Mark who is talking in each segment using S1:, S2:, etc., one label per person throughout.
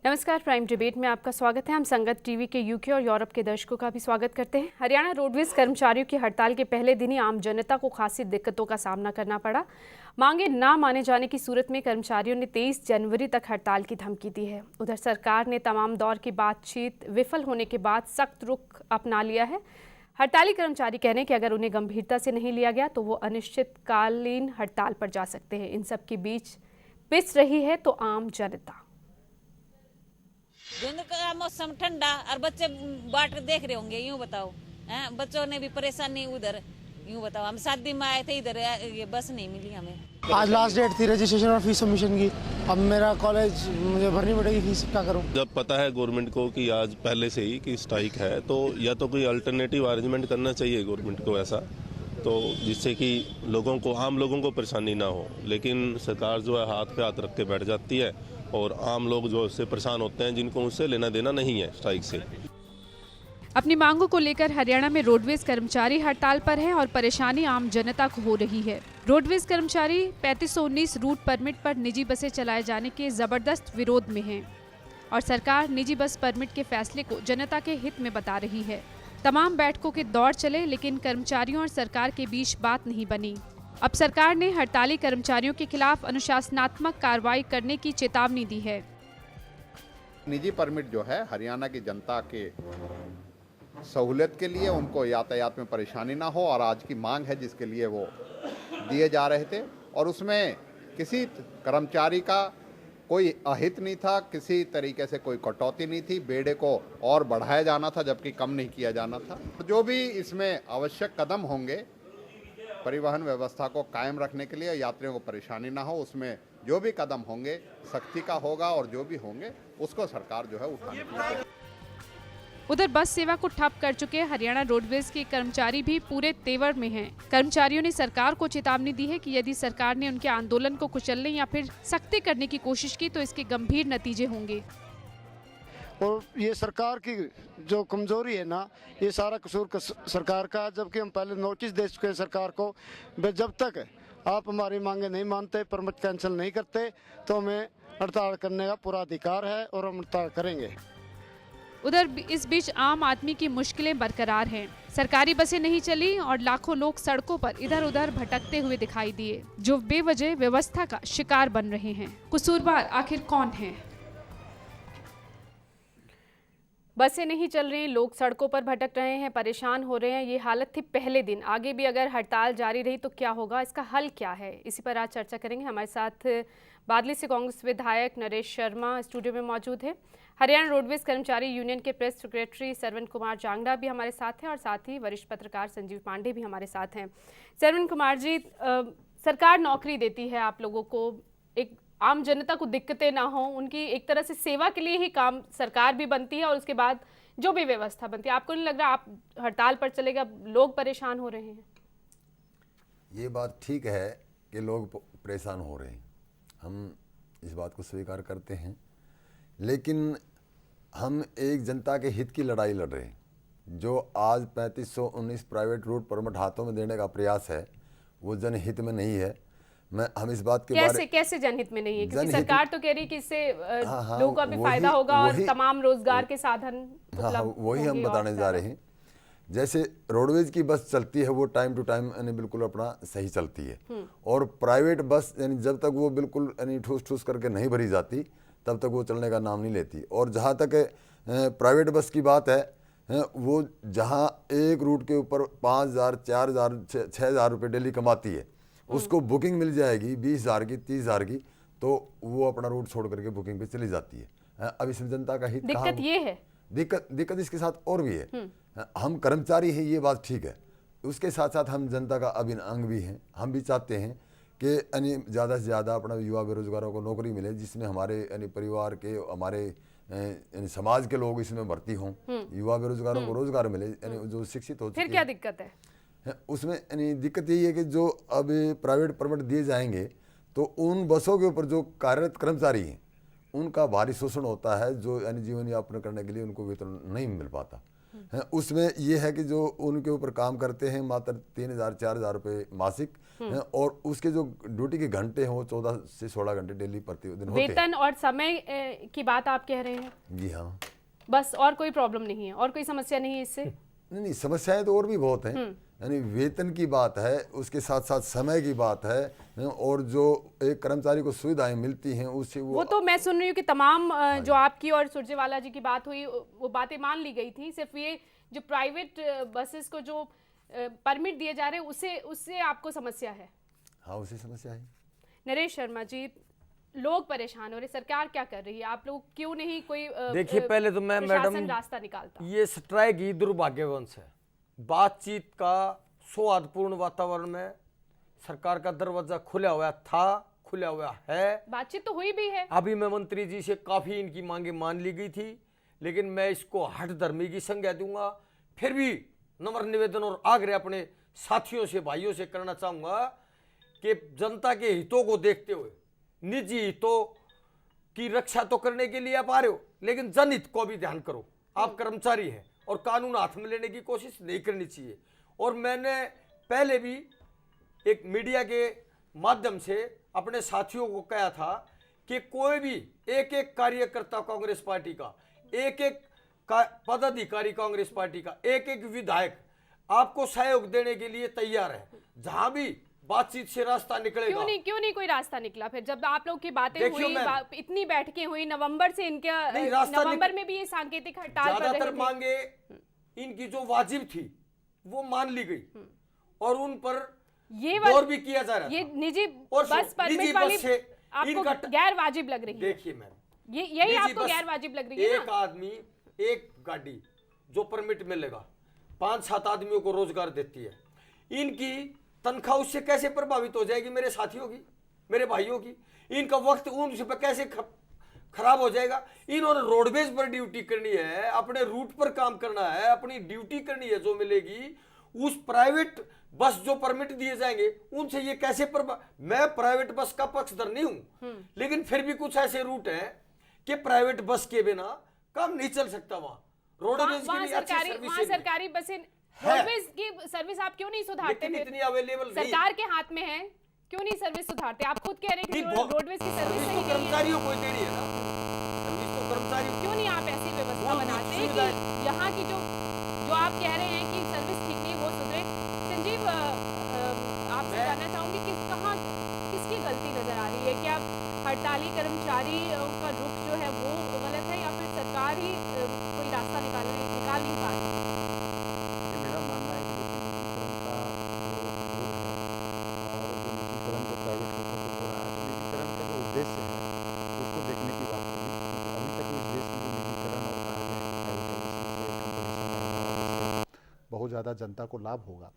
S1: नमस्कार, prime debate में आपका स्वागत है। हम संगत टीवी के यूके और यूरोप के दर्शकों का भी स्वागत करते हैं। हरियाणा रोडवेज कर्मचारियों की हड़ताल के पहले दिन ही आम जनता को खासी दिक्कतों का सामना करना पड़ा। मांगे ना माने जाने की सूरत में कर्मचारियों ने 23 जनवरी तक हड़ताल की धमकी दी है। उधर सरकार ने तमाम दौर की बातचीत विफल होने के बाद सख्त रुख अपना लिया है। हड़ताली कर्मचारी कह रहे हैं कि अगर उन्हें गंभीरता से नहीं लिया गया तो वो अनिश्चितकालीन हड़ताल पर जा सकते हैं। इन सब के बीच पिस रही है तो आम जनता।
S2: धुंध का मौसम ठंडा और बच्चे बाट देख रहे होंगे, यूं बताओ हैं, बच्चों ने भी परेशानी उधर, यूं बताओ। हम शादी में आए थे इधर, ये बस नहीं मिली हमें।
S3: आज लास्ट डेट थी रजिस्ट्रेशन और फीस सबमिशन की। अब मेरा कॉलेज मुझे भरनी पड़ेगी फीस, क्या करूं?
S4: जब पता है गवर्नमेंट को कि आज पहले से ही कि स्ट्राइक है, तो या तो कोई अल्टरनेटिव अरेंजमेंट करना चाहिए गवर्नमेंट को ऐसा, तो जिससे कि लोगों को, आम लोगों को परेशानी ना हो। लेकिन सरकार जो है हाथ पे हाथ रख के बैठ जाती है और आम लोग जो उससे परेशान होते हैं, जिनको उससे लेना देना नहीं है स्ट्राइक से।
S1: अपनी मांगों को लेकर हरियाणा में रोडवेज कर्मचारी हड़ताल पर हैं और परेशानी आम जनता को हो रही है। रोडवेज कर्मचारी 3519 रूट परमिट पर निजी बसें चलाए जाने के जबरदस्त विरोध में हैं और सरकार निजी बस परमिट के फैसले को जनता के हित में बता रही है। तमाम बैठकों के दौर चले लेकिन कर्मचारियों और सरकार के बीच बात नहीं बनी। अब सरकार ने हड़ताली कर्मचारियों के खिलाफ अनुशासनात्मक कार्रवाई करने की चेतावनी दी है।
S5: निजी परमिट जो है हरियाणा की जनता के सहूलियत के लिए, उनको यातायात में परेशानी ना हो, और आज की मांग है जिसके लिए वो दिए जा रहे थे, और उसमें किसी कर्मचारी का कोई अहित नहीं था, किसी तरीके से कोई कटौती नहीं थी। बेड़े को और बढ़ाया जाना था जबकि कम नहीं किया जाना था। जो भी इसमें आवश्यक कदम होंगे परिवहन व्यवस्था को कायम रखने के लिए, यात्रियों को परेशानी ना हो, उसमें जो भी कदम होंगे सख्ती का होगा, और जो भी होंगे उसको सरकार जो है उठाने।
S1: उधर बस सेवा को ठप कर चुके हरियाणा रोडवेज के कर्मचारी भी पूरे तेवर में हैं। कर्मचारियों ने सरकार को चेतावनी दी है कि यदि सरकार ने उनके आंदोलन को कुचलने या फिर सख्ती करने की कोशिश की तो इसके गंभीर नतीजे होंगे।
S3: और ये सरकार की जो कमजोरी है ना, ये सारा कसूर सरकार का, जबकि हम पहले नोटिस दे चुके हैं सरकार को। जब तक आप हमारी मांगे नहीं मानते, परमिट कैंसिल नहीं करते, तो हमें हड़ताल करने का पूरा अधिकार है और हम हड़ताल करेंगे।
S1: उधर इस बीच आम आदमी की मुश्किलें बरकरार हैं। सरकारी बसें नहीं चली और लाखों लोग सड़कों पर इधर उधर भटकते हुए दिखाई दिए, जो बेवजह व्यवस्था का शिकार बन रहे हैं। कसूरवार आखिर कौन है? बसें नहीं चल रही, लोग सड़कों पर भटक रहे हैं, परेशान हो रहे हैं। ये हालत थी पहले दिन। आगे भी अगर हड़ताल जारी रही तो क्या होगा, इसका हल क्या है, इसी पर आज चर्चा करेंगे। हमारे साथ बादली से कांग्रेस विधायक नरेश शर्मा स्टूडियो में मौजूद है। हरियाणा रोडवेज कर्मचारी यूनियन के प्रेस सेक्रेटरी सरवन कुमार जांगड़ा भी हमारे साथ हैं और साथ ही वरिष्ठ पत्रकार संजीव पांडे भी हमारे साथ हैं। सरवन कुमार जी, सरकार नौकरी देती है आप लोगों को, एक आम जनता को दिक्कतें ना हो, उनकी एक तरह से सेवा के लिए ही काम सरकार भी बनती है और उसके बाद जो भी व्यवस्था बनती है। आपको नहीं लग रहा आप हड़ताल पर चलेगा, लोग परेशान हो रहे हैं?
S6: ये बात ठीक है कि लोग परेशान हो रहे हैं, हम इस बात को स्वीकार करते हैं, लेकिन हम एक जनता के हित की लड़ाई लड़ रहे हैं। जो आज 3519 प्राइवेट रूट परमिट हाथों में देने का प्रयास है वो जनहित में नहीं है। हम इस बात के बारे
S1: कैसे जनहित में नहीं है? क्योंकि सरकार तो कह रही है कि इससे लोगों का भी फायदा होगा और तमाम रोजगार के साधन
S6: वही हम बताने जा रहे हैं। जैसे रोडवेज की बस चलती है वो टाइम टू टाइम यानी बिल्कुल अपना सही चलती है, और प्राइवेट बस यानी जब तक वो बिल्कुल यानी ठूस ठूस करके नहीं भरी जाती तब तक वो चलने का नाम नहीं लेती। और जहाँ तक प्राइवेट बस की बात है, वो जहाँ एक रूट के ऊपर 5000, 4000, 6000 रुपये डेली कमाती है, उसको बुकिंग मिल जाएगी 20,000 की, 30,000 की, तो वो अपना रूट छोड़ करके बुकिंग पे चली जाती है। अब इसमें जनता का हित
S1: दिक्कत ये है।
S6: दिक्कत इसके साथ और भी है। हम कर्मचारी हैं, ये बात ठीक है, उसके साथ साथ हम जनता का अभिन्न अंग भी हैं। हम भी चाहते हैं कि यानी ज़्यादा से ज़्यादा अपना युवा बेरोजगारों को नौकरी मिले, जिसमें हमारे यानी परिवार के, हमारे यानी समाज के लोग इसमें भर्ती हों, युवा बेरोजगारों को रोजगार मिले, यानी जो शिक्षित हो चुके।
S1: फिर क्या दिक्कत है
S6: उसमें? यानी दिक्कत यही है कि जो अब प्राइवेट परमिट दिए जाएंगे तो उन बसों के ऊपर जो कार्यरत कर्मचारी हैं उनका भारी शोषण होता है, जो यानी जीवन यापन करने के लिए उनको वेतन नहीं मिल पाता। हैं, उसमें ये है कि जो उनके ऊपर काम करते हैं मात्र 3,000-4,000 रुपये मासिक हैं, और उसके जो ड्यूटी के घंटे हैं वो 14 से 16 घंटे डेली प्रतिदिन होते हैं।
S1: वेतन और समय की बात आप कह रहे हैं?
S6: जी हाँ।
S1: बस, और कोई प्रॉब्लम नहीं है, और कोई समस्या नहीं है इससे?
S6: नहीं, समस्याएं तो और भी बहुत हैं। यानी वेतन की बात है, उसके साथ साथ समय की बात है, और जो एक कर्मचारी को सुविधाएं मिलती हैं उससे वो
S1: तो मैं सुन रही हूँ कि तमाम जो आपकी और सुरजेवाला जी की बात हुई वो बातें मान ली गई थी। सिर्फ ये जो प्राइवेट बसेस को जो परमिट दिए जा रहे हैं उससे आपको समस्या है?
S6: हाँ, उसी समस्या है।
S1: नरेश शर्मा जी, लोग परेशान हो रहे, सरकार क्या कर रही है? आप लोग क्यों नहीं कोई
S7: देखिए, पहले तो मैं मैडम
S1: रास्ता निकालता?
S7: ये स्ट्राइक ही दुर्भाग्यवंश है। बातचीत का सौहार्दपूर्ण वातावरण में सरकार का दरवाजा खुला हुआ था, खुला हुआ है।
S1: बातचीत तो हुई भी है।
S7: अभी मैं मंत्री जी से काफी इनकी मांगे मान ली गई थी, लेकिन मैं इसको हठधर्मी की संज्ञा दूंगा। फिर भी नम्र निवेदन और आग्रह अपने साथियों से, भाइयों से करना चाहूंगा कि जनता के हितों को देखते हुए निजी हितों की रक्षा तो करने के लिए आप आ रहे हो, लेकिन जनहित को भी ध्यान करो। आप कर्मचारी हैं और कानून हाथ में लेने की कोशिश नहीं करनी चाहिए। और मैंने पहले भी एक मीडिया के माध्यम से अपने साथियों को कहा था कि कोई भी एक एक कार्यकर्ता कांग्रेस पार्टी का, एक एक पदाधिकारी कांग्रेस पार्टी का, एक एक विधायक आपको सहयोग देने के लिए तैयार है। जहां भी बातचीत से रास्ता निकलेगा।
S1: क्यों नहीं कोई रास्ता निकला? फिर जब आप लोग की बातें हुई, इतनी बैठकें हुई, नवंबर से नवंबर में भी ये सांकेतिक हड़ताल पर
S7: ज्यादातर मांगे इनकी जो वाजिब थी वो मान ली गई, और उन पर
S1: ये
S7: गौर भी किया जा रहा था।
S1: ये निजी
S7: और
S1: बस परमिट वाली आपको गैर वाजिब लग रही है?
S7: देखिए मैम,
S1: यही आपको गैर वाजिब लग रही है
S7: एक आदमी एक गाड़ी जो परमिट मिलेगा 5-7 आदमियों को रोजगार देती है। इनकी तनख्वाह उससे कैसे प्रभावित हो जाएगी? मेरे साथियों की, मेरे भाइयों की, इनका वक्त उन पे कैसे खराब हो जाएगा? इन्होंने रोडवेज पर ड्यूटी करनी है, अपने रूट पर काम करना है, अपनी ड्यूटी करनी है। जो मिलेगी उस प्राइवेट बस जो परमिट दिए जाएंगे उनसे ये कैसे मैं प्राइवेट बस का पक्षधर नहीं हूं, लेकिन फिर भी कुछ ऐसे रूट हैं कि प्राइवेट बस के बिना काम नहीं चल सकता। वहां रोडवेज की भी अच्छी सर्विस है।
S1: सरकारी बसें, रोडवेज की सर्विस आप क्यों नहीं सुधारते?
S7: इतनी अवेलेबल
S1: सरकार के हाथ में है, क्यों नहीं सर्विस सुधारते? आप खुद कह रहे हैं कि रोडवेज की सर्विस सही नहीं है।
S7: कर्मचारियों को देनी है ना, सर्विस तो कर्मचारियों।
S1: क्यों नहीं आप ऐसी व्यवस्था बनाते हैं कि यहाँ की जो आप कह रहे हैं कि सर्विस ठीक नहीं, वो सुधरे? संजीव, आपसे जानना चाहूंगी कि कहाँ किसकी गलती नजर आ रही है? क्या हड़ताली कर्मचारी का रुख जो है वो गलत है, या फिर सरकार ही कोई रास्ता निकाल नहीं पा रही है?
S8: मेरा मानना है कि निजीकरण का जो है और जो निजीकरण जो प्राइवेट बसों को हो रहा है, तो निजीकरण का जो उद्देश्य है उसको देखने की बात होगी। अभी तक इस देश में जो निजीकरण और प्राइवेटाइजेशन से कंपटीशन बहुत ज़्यादा जनता को लाभ होगा,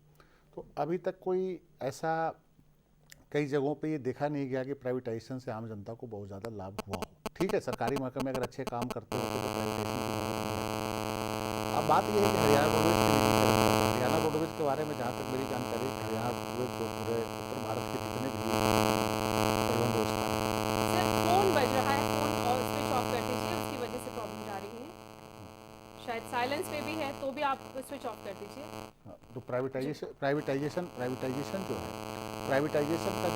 S8: तो अभी तक कोई ऐसा कई जगहों पे ये देखा नहीं गया कि प्राइवेटाइजेशन से आम जनता को बहुत ज़्यादा लाभ हुआ हो। ठीक है, सरकारी महकमे अगर अच्छे काम करते होते तो प्राइवेटाइजेशन की मदद मिलती। अब बात यह है कि हरियाणा रोडवेज के निजीकरण, हरियाणा रोडवेज के बारे में जहाँ तक मेरी जानकारी, हरियाणा रोडवेज जो पूरे उत्तर भारत के जितने भी परिवहन व्यवस्था है।
S1: सर, फोन बज रहा है, फोन और स्विच ऑफ कर दीजिए, उसकी वजह से प्रॉब्लम जा रही है। शायद साइलेंस पे भी है तो भी आप स्विच ऑफ कर दीजिए।
S8: तो प्राइवेटाइजेशन जो है, प्राइवेटाइजेशन का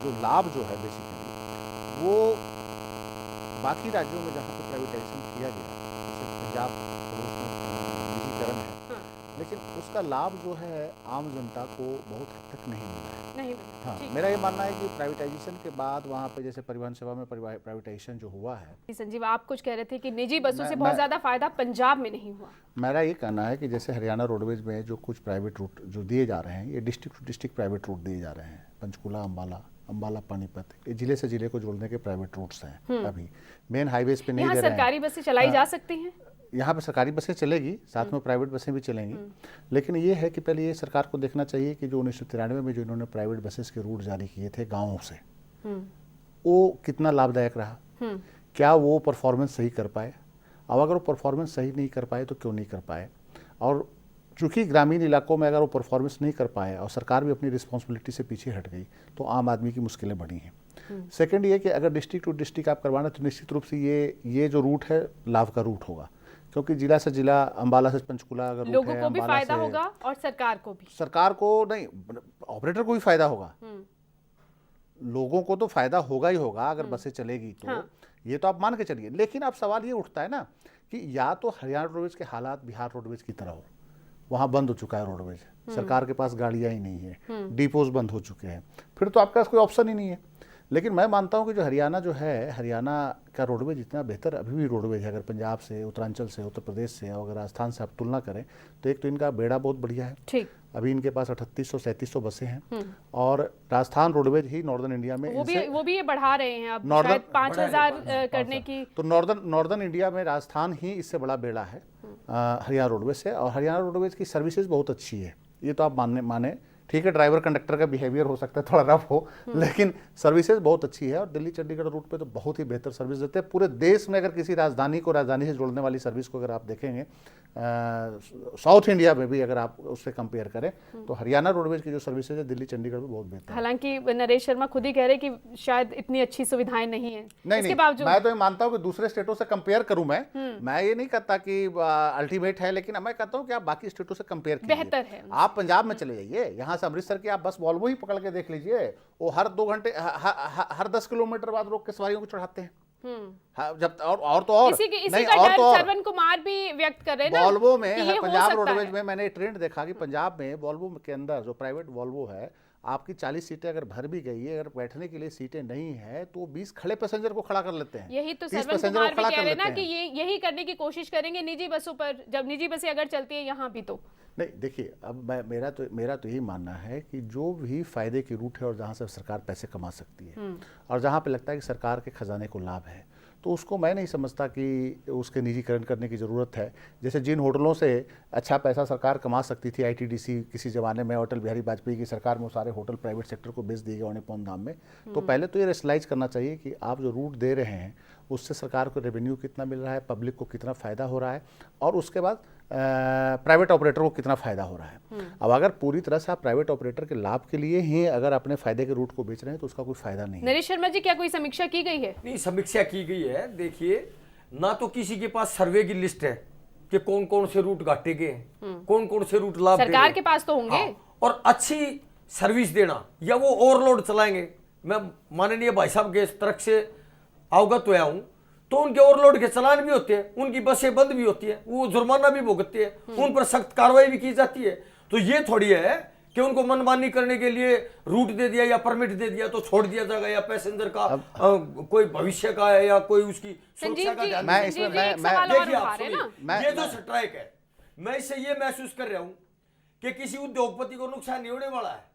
S8: जो लाभ जो है बेसिकली वो बाकी राज्यों में जहाँ पे प्राइवेटाइजेशन किया गया, जैसे पंजाब निजीकरण है, लेकिन उसका लाभ जो है आम जनता को बहुत हद तक नहीं मिला है।
S1: नहीं,
S8: हाँ, मेरा ये मानना है कि प्राइवेटाइजेशन के बाद वहाँ पे जैसे परिवहन सेवा में प्राइवेटाइजेशन जो हुआ है।
S1: संजीव, आप कुछ कह रहे थे कि निजी बसों से बहुत ज्यादा फायदा पंजाब में नहीं हुआ।
S8: मेरा ये कहना है कि जैसे हरियाणा रोडवेज में जो कुछ प्राइवेट रूट जो दिए जा रहे हैं, ये district to district private route दिए जा रहे हैं। पंचकूला, अम्बाला, पानीपत, ये जिले से जिले को जोड़ने के प्राइवेट रूट्स हैं। अभी मेन हाईवेज पे नहीं दे रहे हैं।
S1: सरकारी बसें चलाई जा सकती हैं?
S8: यहाँ पे सरकारी बसें चलेगी, साथ में प्राइवेट बसें भी चलेंगी, लेकिन ये है कि पहले ये सरकार को देखना चाहिए कि जो 1993 में जो इन्होंने प्राइवेट बसेस के रूट जारी किए थे गाँवों से, वो कितना लाभदायक रहा, क्या वो परफॉर्मेंस सही कर पाए। अब अगर वो परफॉर्मेंस सही नहीं कर पाए तो क्यों नहीं कर पाए, और चूँकि ग्रामीण इलाकों में अगर वो परफॉर्मेंस नहीं कर पाए और सरकार भी अपनी रिस्पॉन्सिबिलिटी से पीछे हट गई तो आम आदमी की मुश्किलें बढ़ी हैं। सेकेंड ये कि अगर डिस्ट्रिक्ट टू डिस्ट्रिक्ट आप करवाना तो निश्चित रूप से ये जो रूट है लाभ का रूट होगा, क्योंकि जिला से जिला, अंबाला से पंचकुला अगर रूट
S1: लोगों
S8: है,
S1: को भी
S8: अंबाला
S1: फायदा
S8: से-
S1: होगा और सरकार को भी।
S8: सरकार को नहीं, ऑपरेटर को भी फायदा होगा, लोगों को तो फायदा होगा ही होगा अगर बसें चलेगी तो।
S1: हाँ।
S8: ये तो आप मान के चलिए, लेकिन अब सवाल ये उठता है ना कि या तो हरियाणा रोडवेज के हालात बिहार रोडवेज की तरह हो, वहाँ बंद हो चुका है रोडवेज, सरकार के पास गाड़ियाँ ही नहीं है, डिपोज बंद हो चुके हैं, फिर तो आपके पास कोई ऑप्शन ही नहीं है। लेकिन मैं मानता हूँ कि जो हरियाणा जो है, हरियाणा का रोडवेज इतना बेहतर अभी भी रोडवेज है, अगर पंजाब से, उत्तरांचल से, उत्तर प्रदेश से और अगर राजस्थान से आप तुलना करें तो एक तो इनका बेड़ा बहुत बढ़िया है।
S1: ठीक,
S8: अभी इनके पास 3800-3700 बसें हैं और राजस्थान रोडवेज ही नॉर्दर्न इंडिया में
S1: वो भी ये बढ़ा रहे हैं अब,
S8: नॉर्दर्न-
S1: शायद 5000 करने की।
S8: तो नॉर्दर्न इंडिया में राजस्थान ही इससे बड़ा बेड़ा है हरियाणा रोडवेज से। और हरियाणा रोडवेज की सर्विसेज बहुत अच्छी है, ये तो आप माने ठीक है, ड्राइवर कंडक्टर का बिहेवियर हो सकता है थोड़ा रफ हो, लेकिन सर्विसेज बहुत अच्छी है और दिल्ली चंडीगढ़ रूट पे तो बहुत ही बेहतर सर्विस देते हैं। पूरे देश में अगर किसी राजधानी को राजधानी से जोड़ने वाली सर्विस को अगर आप देखेंगे, साउथ इंडिया में भी अगर आप उससे कंपेयर करें तो हरियाणा रोडवेज की जो सर्विसेज है दिल्ली चंडीगढ़ में बहुत बेहतर है।
S1: हालांकि नरेश शर्मा खुद ही कह रहे कि शायद इतनी अच्छी सुविधाएं नहीं है,
S8: नहीं,
S1: इसके बावजूद
S8: मैं तो ये मानता हूँ कि दूसरे स्टेटों से कंपेयर करूं मैं ये नहीं कहता कि अल्टीमेट है, लेकिन मैं कहता हूँ कि आप बाकी स्टेटों से कंपेयर कीजिए।
S1: बेहतर है।
S8: आप पंजाब में चले जाइए, यहाँ से अमृतसर की आप बस वॉल्वो ही पकड़ के देख लीजिए, वो हर 2 घंटे हर 10 किलोमीटर बाद रोक के सवारियों को चढ़ाते हैं। हाँ, जब और तो और
S1: इसी
S8: नहीं,
S1: का
S8: और
S1: डर
S8: तो और
S1: श्रवण कुमार भी व्यक्त कर रहे हैं ना
S8: वॉल्वो
S1: कि ये
S8: में,
S1: हो
S8: पंजाब
S1: सकता
S8: रोडवेज
S1: है।
S8: में मैंने ट्रेंड देखा कि पंजाब में वॉल्वो के अंदर जो प्राइवेट वॉल्वो है, आपकी 40 सीटें अगर भर भी गई है, अगर बैठने के लिए सीटें नहीं है तो 20 खड़े पैसेंजर को खड़ा कर लेते हैं।
S1: यही तो
S8: 30
S1: श्रवण
S8: पैसेंजर
S1: कुमार
S8: को
S1: भी
S8: खड़ा
S1: कह
S8: कर
S1: रहे हैं ना
S8: लेते
S1: कि
S8: हैं।
S1: यही करने की कोशिश करेंगे निजी बसों पर, जब निजी बसें अगर चलती है यहाँ भी तो।
S8: नहीं, देखिए, अब मेरा तो यही मानना है कि जो भी फायदे की रूट है और जहाँ से सरकार पैसे कमा सकती है और जहाँ पे लगता है कि सरकार के खजाने को लाभ है, तो उसको मैं नहीं समझता कि उसके निजीकरण करने की ज़रूरत है। जैसे जिन होटलों से अच्छा पैसा सरकार कमा सकती थी, आईटीडीसी किसी ज़माने में अटल बिहारी वाजपेयी की सरकार में वो सारे होटल प्राइवेट सेक्टर को बेच दिए गए औने पौन दाम में, तो पहले तो ये रेशनलाइज करना चाहिए कि आप जो रूट दे रहे हैं उससे सरकार को रेवेन्यू कितना मिल रहा है, पब्लिक को कितना फ़ायदा हो रहा है और उसके बाद प्राइवेट ऑपरेटर को कितना फ़ायदा हो रहा है। अब अगर पूरी तरह से आप प्राइवेट ऑपरेटर के लाभ के लिए ही अगर अपने फ़ायदे के रूट को बेच रहे हैं तो उसका कोई फ़ायदा नहीं है।
S1: नरेश शर्मा जी, क्या कोई समीक्षा की गई है?
S7: नहीं, समीक्षा की गई है। देखिए, ना तो किसी के पास सर्वे की लिस्ट है कि कौन कौन से रूट घाटे गए, कौन कौन से रूट लाभ
S1: सरकार के पास तो होंगे।
S7: हाँ, और अच्छी सर्विस देना, या वो ओवरलोड चलाएंगे। मैं माननीय भाई साहब के तरफ से अवगत हुआ हूं, तो उनके ओवरलोड के चलान भी होते हैं, उनकी बसें बंद भी होती है, वो जुर्माना भी भुगतते हैं, उन पर सख्त कार्रवाई भी की जाती है। तो ये थोड़ी है कि उनको मनमानी करने के लिए रूट दे दिया या परमिट दे दिया तो छोड़ दिया जाएगा, या पैसेंजर का कोई भविष्य का है या कोई उसकी सुरक्षा का ध्यान।
S8: मैं इसमें मैं
S7: देखिए, आप
S1: रहे ना,
S7: सुनिए, ये जो स्ट्राइक है, मैं इससे ये महसूस कर रहा हूं कि किसी उद्योगपति को नुकसान नहीं होने वाला है,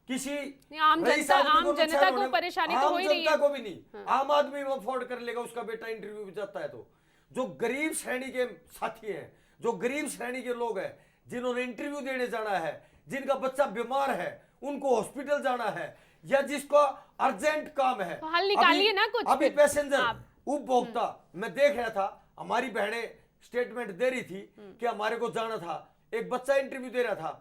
S7: किसी
S1: आम जनता को परेशानी तो हो ही रही है।
S7: को भी नहीं, आम आदमी वो अफोर्ड कर लेगा, उसका बेटा इंटरव्यू में जाता है। तो जो गरीब श्रेणी के साथी हैं, जो गरीब श्रेणी के लोग हैं, जिन्होंने इंटरव्यू देने जाना है, जिनका बच्चा बीमार है, उनको हॉस्पिटल जाना है, या जिसको अर्जेंट काम है,
S1: तो हल निकालिए ना कुछ।
S7: अभी पैसेंजर उपभोक्ता, मैं देख रहा था, हमारी बहनें स्टेटमेंट दे रही थी कि हमारे को जाना था, एक बच्चा इंटरव्यू दे रहा था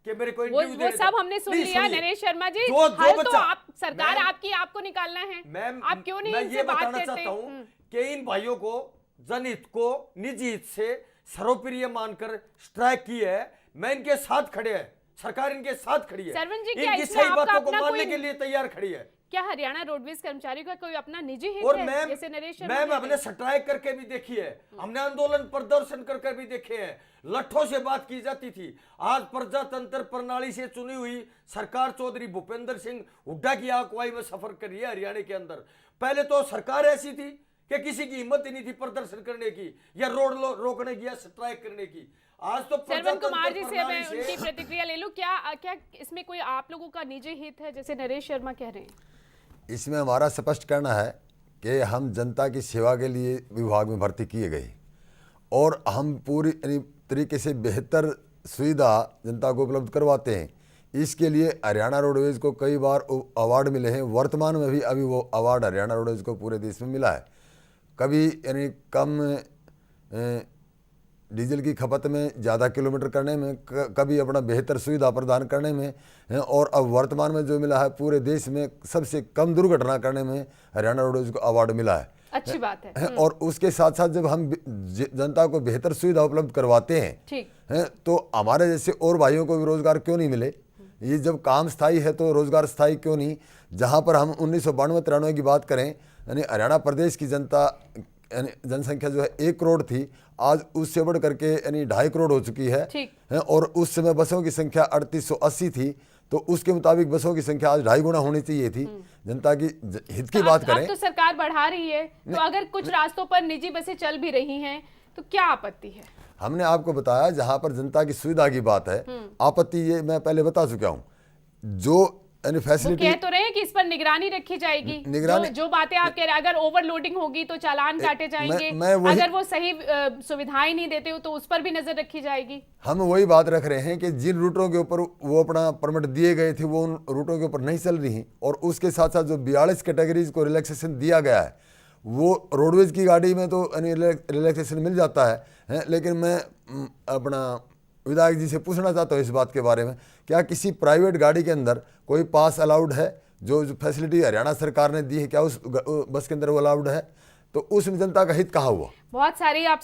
S7: कि मेरे को इंटरव्यू
S1: वो सब हमने सुन लिया नरेश शर्मा जी। हल तो आप, सरकार आपकी, आपको निकालना है। आप क्यों नहीं इनसे बात करते?
S7: मैं ये बताना चाहता हूं कि इन भाइयों को जनहित को निजी हित से सर्वप्रिय मानकर स्ट्राइक की है। मैं इनके साथ खड़े हैं, सरकार इनके साथ खड़ी है,
S1: सरवण जी, क्या
S7: इनकी
S1: इसमें
S7: सही
S1: आपका
S7: बातों को
S1: अपना
S7: मानने
S1: कोई-
S7: के लिए तैयार खड़ी है।
S1: क्या हरियाणा रोडवेज कर्मचारियों का कोई अपना निजी हित
S7: और
S1: है? जैसे नरेश शर्मा
S7: मैम
S1: कह
S7: हमने
S1: रहे हैं।
S7: स्ट्राइक करके भी देखी है, हमने आंदोलन प्रदर्शन करके भी देखे हैं, लठों से बात की जाती थी। आज प्रजातंत्र प्रणाली से चुनी हुई सरकार चौधरी भूपेंद्र सिंह हुड्डा की अगुवाई में सफर कर रही है हरियाणा के अंदर। पहले तो सरकार ऐसी थी कि किसी की हिम्मत ही नहीं थी प्रदर्शन करने की या रोड रोकने की या स्ट्राइक करने की। आज तो
S1: श्रवण कुमार जी से मैं उनकी प्रतिक्रिया ले लूं। क्या इसमें कोई आप लोगों का निजी हित है, जैसे नरेश शर्मा कह रहे हैं?
S6: इसमें हमारा स्पष्ट करना है कि हम जनता की सेवा के लिए विभाग में भर्ती किए गए और हम पूरी तरीके से बेहतर सुविधा जनता को उपलब्ध करवाते हैं। इसके लिए हरियाणा रोडवेज को कई बार अवार्ड मिले हैं, वर्तमान में भी अभी वो अवार्ड हरियाणा रोडवेज को पूरे देश में मिला है। कभी यानी कम डीजल की खपत में, ज़्यादा किलोमीटर करने में, कभी अपना बेहतर सुविधा प्रदान करने में, और अब वर्तमान में जो मिला है पूरे देश में सबसे कम दुर्घटना करने में हरियाणा रोडवेज को अवार्ड मिला है।
S1: अच्छी बात है।
S6: और उसके साथ साथ जब हम जनता को बेहतर सुविधा उपलब्ध करवाते हैं,
S1: ठीक
S6: हैं, तो हमारे जैसे और भाइयों को भी रोजगार क्यों नहीं मिले? ये जब काम स्थायी है तो रोजगार स्थायी क्यों नहीं? जहां पर हम 1992-93 की बात करें, यानी हरियाणा प्रदेश की जनसंख्या जो है 1 करोड़ थी, आज उससे बढ़ करके यानी 2.5 करोड़ हो चुकी है। और उस समय बसों की संख्या 3880 थी, तो उसके मुताबिक बसों की संख्या आज 2.5 गुना होनी चाहिए थी। जनता की हित की बात करें,
S1: अब तो सरकार बढ़ा रही है, तो अगर कुछ रास्तों पर निजी बसें चल भी रही हैं तो क्या आपत्ति है?
S6: हमने आपको बताया जहां पर जनता की सुविधा की बात है, आपत्ति ये मैं पहले बता चुका हूं। जो फैसिलिटी
S1: कह तो रहे हैं कि इस पर निगरानी रखी जाएगी। जो बातें आप कह रहे हैं, अगर ओवरलोडिंग होगी तो चालान काटे जाएंगे, अगर वो सही सुविधाएं नहीं देते हो तो उस पर भी नजर रखी जाएगी।
S6: हम वही बात रख रहे हैं कि जिन रूटों के ऊपर वो अपना परमिट दिए गए थे वो उन रूटों के ऊपर नहीं चल रही हैं, और उसके साथ साथ जो 42 कैटेगरीज को रिलैक्सेशन दिया गया है, वो रोडवेज की गाड़ी में तो रिलैक्सेशन मिल जाता है। लेकिन मैं अपना विधायक जी से पूछना चाहता हूँ इस बात के बारे में, क्या किसी प्राइवेट गाड़ी के अंदर कोई पास अलाउड है? जो फैसिलिटी हरियाणा सरकार ने दी है, क्या उस बस के अंदर वो अलाउड है? तो उसमें जनता का हित कहाँ हुआ?
S1: बहुत सारी आप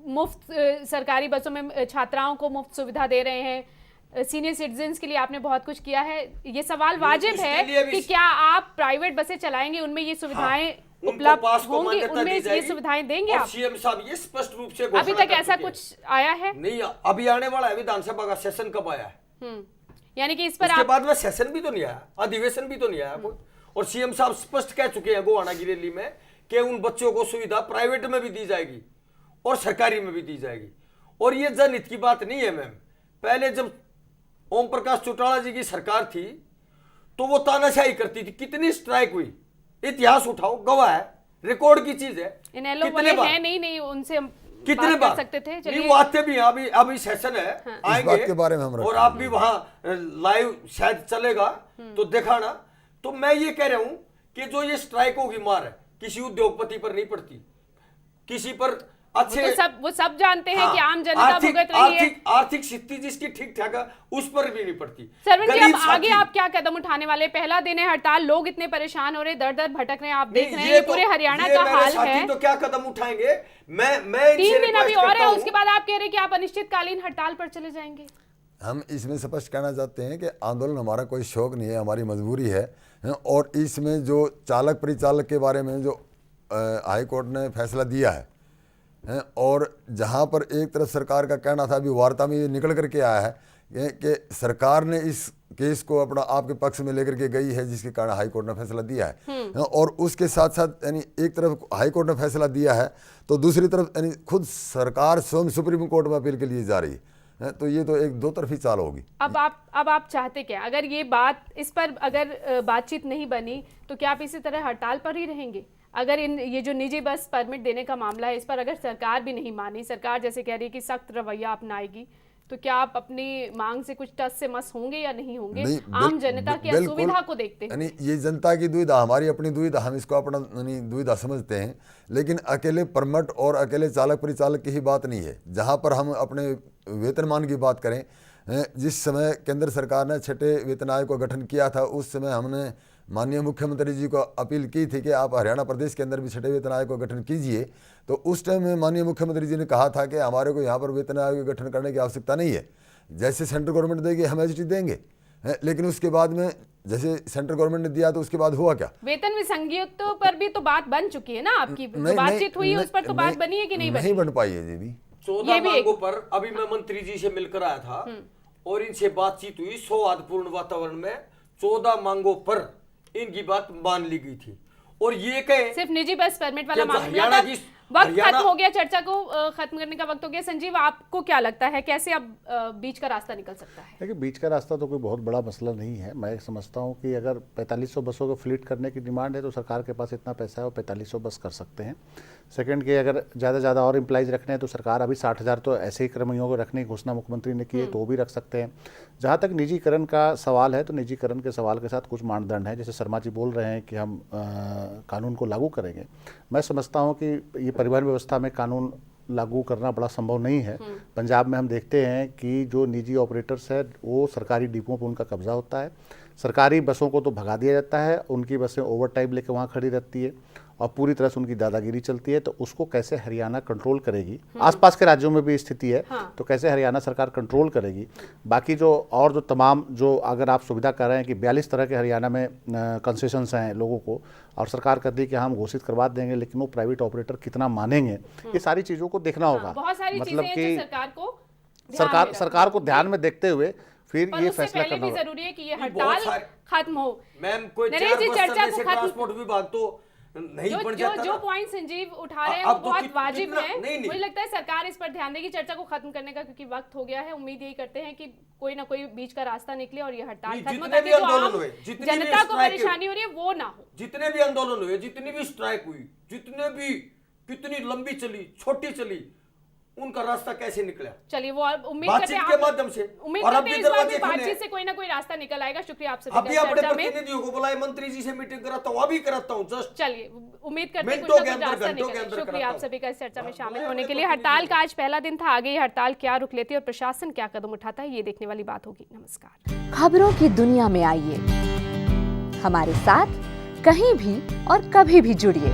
S1: मुफ्त सरकारी बसों में छात्राओं को मुफ्त सुविधा दे रहे हैं, सीनियर सिटीजन्स के लिए आपने बहुत कुछ किया है। ये सवाल वाजिब है कि क्या आप प्राइवेट बसें चलाएंगे, उनमें ये सुविधाएं उपलब्ध होंगी, उनमें ये सुविधाएं देंगे आप?
S7: सीएम साहब ये स्पष्ट रूप से
S1: अभी तक ऐसा कुछ आया है
S7: नहीं? अभी आने वाला है, विधानसभा का सेशन कब आया है?
S1: यानी कि इस पर
S7: उसके बाद में सेशन भी तो नहीं आया, अधिवेशन भी तो नहीं आया कोई। और सीएम साहब स्पष्ट कह चुके हैं गोवाना की रैली में कि उन बच्चों को सुविधा प्राइवेट में भी दी जाएगी और सरकारी में भी दी जाएगी। और ये जनहित की बात नहीं है मैम। पहले जब ओम प्रकाश चौटाला जी की सरकार थी तो वो तानाशाही करती थी, कितनी स्ट्राइक हुई, इतिहास उठाओ, गवाह है, रिकॉर्ड की चीज है।
S1: कितने बार नहीं उनसे हम
S7: कितने बार
S1: सकते थे?
S7: नहीं, वो आते भी हैं, अभी सेशन है, आएंगे,
S6: इस बात के बारे में हम
S7: और आप भी वहां लाइव शायद चलेगा तो दिखाना। तो मैं ये कह रहा हूं कि जो ये स्ट्राइकों की मार है किसी उद्योगपति पर नहीं पड़ती, किसी पर अच्छे
S1: वो सब जानते हैं कि आम जनता भुगत रही है।
S7: आर्थिक स्थिति जिसकी ठीक ठाक है उस पर भी नहीं पड़ती।
S1: सरवण जी, अब आगे आप क्या कदम उठाने वाले? पहला दिन है हड़ताल, लोग इतने परेशान हो रहे, दर दर भटक रहे हैं, आप देख रहे हैं पूरे हरियाणा का हाल है।
S7: तो क्या कदम उठाएंगे? मैं
S1: 3 दिन अभी और है, उसके बाद आप कह रहे हैं कि आप अनिश्चितकालीन हड़ताल पर चले जाएंगे।
S6: हम इसमें स्पष्ट कहना चाहते हैं कि आंदोलन हमारा कोई शौक नहीं है, हमारी मजबूरी है। और इसमें जो चालक परिचालक के बारे में जो हाई कोर्ट ने फैसला दिया है, और जहां पर एक तरफ सरकार का कहना था, अभी वार्ता में ये निकल करके आया है कि सरकार ने इस केस को अपना आपके पक्ष में लेकर के गई है, जिसके कारण हाई कोर्ट ने फैसला दिया है। और उसके साथ साथ यानी एक तरफ हाई कोर्ट ने फैसला दिया है तो दूसरी तरफ यानी खुद सरकार स्वयं सुप्रीम कोर्ट में अपील के लिए जा रही है। तो ये तो एक दो तरफी चाल होगी।
S1: अब आप चाहते क्या? अगर ये बात, इस पर अगर बातचीत नहीं बनी तो क्या आप इसी तरह हड़ताल पर ही रहेंगे? अगर ये जो निजी बस परमिट देने का मामला है, इस पर अगर सरकार भी नहीं मानी, सरकार जैसे कह रही है कि सख्त रवैया अपनाएगी, तो क्या आप अपनी मांग से कुछ टस से मस होंगे या नहीं होंगे? आम जनता की असुविधा को देखते हैं।
S6: यानी ये जनता की दुविधा, हमारी अपनी दुविधा, हम इसको अपना दुविधा समझते हैं। लेकिन अकेले परमिट और अकेले चालक परिचालक की ही बात नहीं है। जहाँ पर हम अपने वेतनमान की बात करें, जिस समय केंद्र सरकार ने 6ठे वेतन आयोग का गठन किया था, उस समय हमने माननीय मुख्यमंत्री जी को अपील की थी कि आप हरियाणा प्रदेश के अंदर भी 6ठे वेतन आयोग का गठन कीजिए। तो उस टाइम में माननीय मुख्यमंत्री जी ने कहा था कि हमारे को यहाँ पर वेतन आयोग का गठन करने की आवश्यकता नहीं है, जैसे सेंट्रल गवर्नमेंट देगी हम एचटी देंगे। लेकिन उसके बाद में जैसे सेंट्रल गवर्नमेंट ने दिया तो उसके बाद हुआ क्या?
S1: वेतन विसंगतियों पर भी तो बात बन चुकी है ना आपकी, बातचीत हुई है, उस पर तो बात बनी है कि नहीं
S6: बन पाई है जी।
S7: 14 मांगों पर अभी मैं मंत्री जी से मिलकर आया था और इनसे बातचीत हुई सौहार्दपूर्ण वातावरण में। 14 मांगों पर इनकी बात मान ली गई थी। और ये कहे
S1: सिर्फ निजी बस परमिट वाला मामला, वक्त खत्म हो गया, चर्चा को खत्म करने का वक्त हो गया। संजीव, आपको क्या लगता है कैसे अब बीच का रास्ता निकल सकता है?
S8: देखिए, बीच का रास्ता तो कोई बहुत बड़ा मसला नहीं है। मैं समझता हूँ कि अगर 4500 बसों को फ्लीट करने की डिमांड है तो सरकार के पास इतना पैसा है, वो 4500 बस कर सकते हैं। सेकंड के अगर ज़्यादा से ज़्यादा और एम्प्लॉइज़ रखने हैं तो सरकार अभी 60,000 तो ऐसे ही कर्मियों को रखने की घोषणा मुख्यमंत्री ने की है, तो वो भी रख सकते हैं। जहाँ तक निजीकरण का सवाल है तो निजीकरण के सवाल के साथ कुछ मानदंड हैं। जैसे शर्मा जी बोल रहे हैं कि हम कानून को लागू करेंगे। मैं समझता हूँ कि ये परिवहन व्यवस्था में कानून लागू करना बड़ा संभव नहीं है। पंजाब में हम देखते हैं कि जो निजी ऑपरेटर्स है वो सरकारी डिपों पर उनका कब्जा होता है। सरकारी बसों को तो भगा दिया जाता है, उनकी बसें ओवर टाइम लेकर वहाँ खड़ी रहती है और पूरी तरह से उनकी दादागिरी चलती है। तो उसको कैसे हरियाणा कंट्रोल करेगी, आसपास के राज्यों में भी स्थिति है, तो कैसे हरियाणा सरकार कंट्रोल करेगी। बाकी जो तमाम जो अगर आप सुविधा कर रहे हैं कि 42 तरह के हरियाणा में कंसेशंस हैं लोगों को, और सरकार कहती है कि हम घोषित करवा देंगे, लेकिन वो प्राइवेट ऑपरेटर कितना मानेंगे, ये सारी चीज़ों को देखना होगा।
S1: बहुत सारी
S8: मतलब
S1: चीजें
S8: कि
S1: हैं जो
S8: सरकार को ध्यान में देखते हुए फिर
S1: पर
S8: ये
S1: उससे
S8: फैसला
S1: पहले
S8: करना
S1: भी
S8: होगा।
S1: जरूरी है कि ये
S7: नहीं,
S1: हड़ताल
S7: बहुत सारे-
S1: खत्म हो।
S7: मैम कोई
S1: नरेश
S7: 4
S1: जी,
S7: बस
S1: चर्चा
S7: चलने
S1: को
S7: से
S1: खत्म-
S7: ट्रांसपोर्ट विभाग तो नहीं बन जाता
S1: जो
S7: ना।
S1: पॉइंट संजीव उठा रहे हैं
S7: अब
S1: वो
S7: तो
S1: बहुत वाजिब
S7: कितना-
S1: है।
S7: नहीं।
S1: मुझे लगता है सरकार इस पर ध्यान देगी चर्चा को खत्म करने का, क्योंकि वक्त हो गया है। उम्मीद यही करते हैं कि कोई ना कोई बीच का रास्ता निकले और ये हड़ताल
S7: नहीं,
S1: खत्म हो,
S7: जितने
S1: ताकि
S7: भी
S1: जो
S7: आंदोलन
S1: आम
S7: हुए, जितनी भी
S1: जनता को
S7: स्ट्राइक
S1: परेशानी हो रही है वो ना हो।
S7: जितने भी आंदोलन हुए, जितनी भी स्ट्राइक हुई, जितने भी कितनी लंबी चली, छोटी चली, उनका रास्ता कैसे निकला?
S1: चलिए वो उम्मीद
S7: बातचीत
S1: करते
S7: के
S1: हैं
S7: माध्यम से।
S1: उम्मीद
S7: और अब
S1: करते हैं
S7: भी
S1: इस बार
S7: दरवाजे
S1: भी
S7: खुले
S1: बातचीत
S7: हैं।
S1: से कोई ना कोई रास्ता निकल आएगा। शुक्रिया आपसे
S7: अभी अपने
S1: चर्चा में।
S7: प्रतिनिधियों को बुलाए, मंत्री जी से मीटिंग कराता हूँ, अभी कराता हूँ जस्ट।
S1: चलिए उम्मीद करते हैं
S7: मिनटों
S1: कुछ
S7: के
S1: ना कुछ
S7: अंदर,
S1: रास्ता
S7: घंटों के
S1: निकले।
S7: अंदर
S1: शुक्रिया
S7: कराता
S1: आप
S7: हूं।
S1: सभी का इस चर्चा में शामिल
S7: बुलाए
S1: होने
S7: अपने
S1: के लिए।
S7: प्रतिनिधि
S1: हड़ताल का आज पहला दिन था, आगे ये हड़ताल क्या रुख लेती है और प्रशासन क्या कदम उठाता है, ये देखने वाली बात होगी। नमस्कार।
S9: खबरों की दुनिया में आइए, हमारे साथ कहीं भी और कभी भी जुड़िए।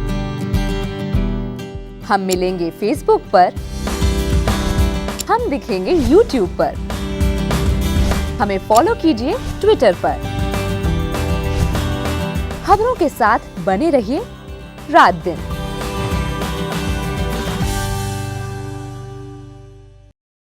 S9: हम मिलेंगे फेसबुक पर, हम दिखेंगे यूट्यूब पर, हमें फॉलो कीजिए ट्विटर पर। खबरों के साथ बने रहिए रात दिन।